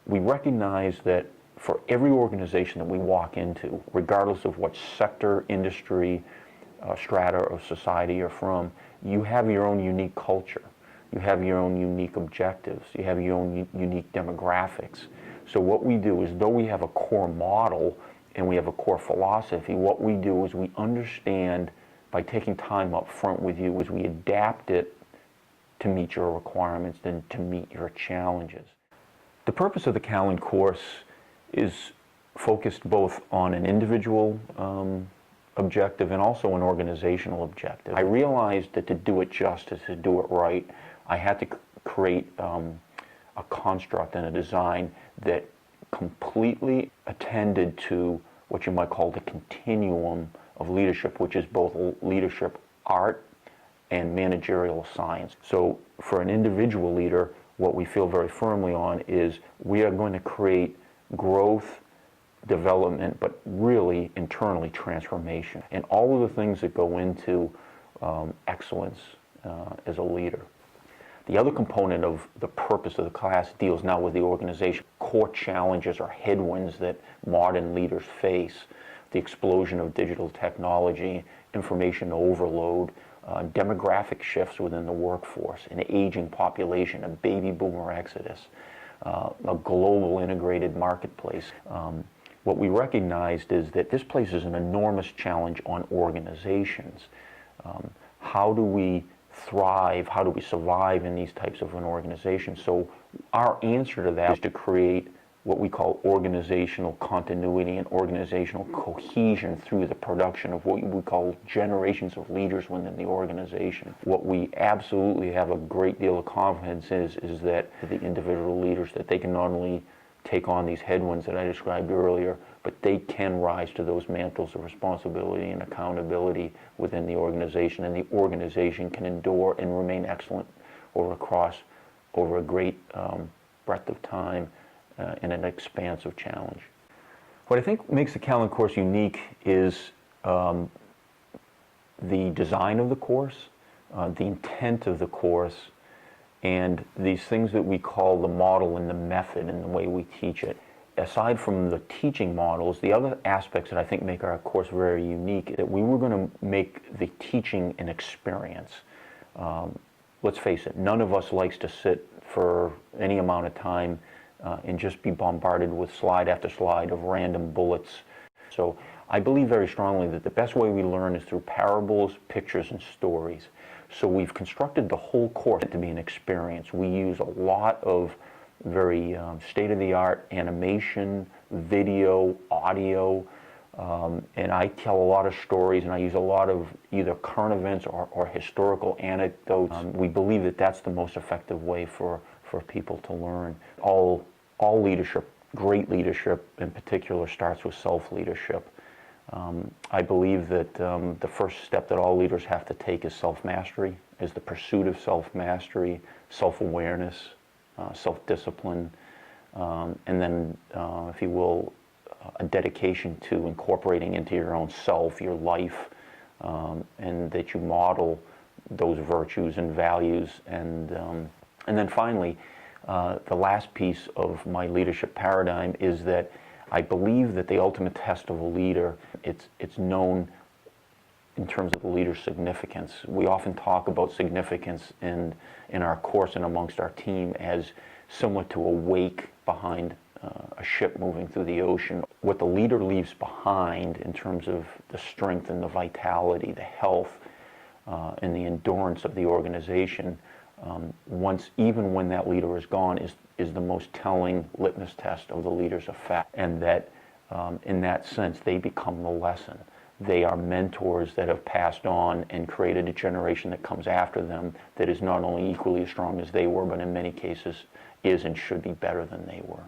We recognize that for every organization that we walk into, regardless of what sector, industry, strata of society you're from, you have your own unique culture. You have your own unique objectives. You have your own unique demographics. So what we do is, though we have a core model and we have a core philosophy, what we do is we understand, by taking time up front with you, is we adapt it to meet your requirements and to meet your challenges. The purpose of the Callan Course is focused both on an individual objective and also an organizational objective. I realized that to do it justice, to do it right, I had to create a construct and a design that completely attended to what you might call the continuum of leadership, which is both leadership art and managerial science. So for an individual leader, what we feel very firmly on is we are going to create growth, development, but really internally transformation, and all of the things that go into excellence as a leader. The other component of the purpose of the class deals now with the organization. Core challenges or headwinds that modern leaders face: the explosion of digital technology, information overload, demographic shifts within the workforce, an aging population, a baby boomer exodus, a global integrated marketplace. What we recognized is that this places an enormous challenge on organizations. How do we thrive? How do we survive in these types of an organization? So our answer to that is to create what we call organizational continuity and organizational cohesion through the production of what we call generations of leaders within the organization. What we absolutely have a great deal of confidence is that the individual leaders, that they can not only take on these headwinds that I described earlier, but they can rise to those mantles of responsibility and accountability within the organization, and the organization can endure and remain excellent over a great breadth of time in an expansive challenge. What I think makes the Callan Course unique is the design of the course, the intent of the course, and these things that we call the model and the method and the way we teach it. Aside from the teaching models, the other aspects that I think make our course very unique is that we were going to make the teaching an experience. Let's face it, none of us likes to sit for any amount of time and just be bombarded with slide after slide of random bullets. So I believe very strongly that the best way we learn is through parables, pictures, and stories. So we've constructed the whole course to be an experience. We use a lot of very state-of-the-art animation, video, audio, and I tell a lot of stories, and I use a lot of either current events or historical anecdotes. We believe that that's the most effective way for people to learn. All leadership, great leadership in particular, starts with self-leadership. I believe that the first step that all leaders have to take is self-mastery, is the pursuit of self-mastery, self-awareness, self-discipline, and then, if you will, a dedication to incorporating into your own self, your life, and that you model those virtues and values. And then finally, the last piece of my leadership paradigm is that I believe that the ultimate test of a leader, it's known in terms of the leader's significance. We often talk about significance in our course and amongst our team as similar to a wake behind a ship moving through the ocean. What the leader leaves behind in terms of the strength and the vitality, the health, and the endurance of the organization, even when that leader is gone, is the most telling litmus test of the leader's effect. And that in that sense, they become the lesson. They are mentors that have passed on and created a generation that comes after them that is not only equally as strong as they were, but in many cases is and should be better than they were.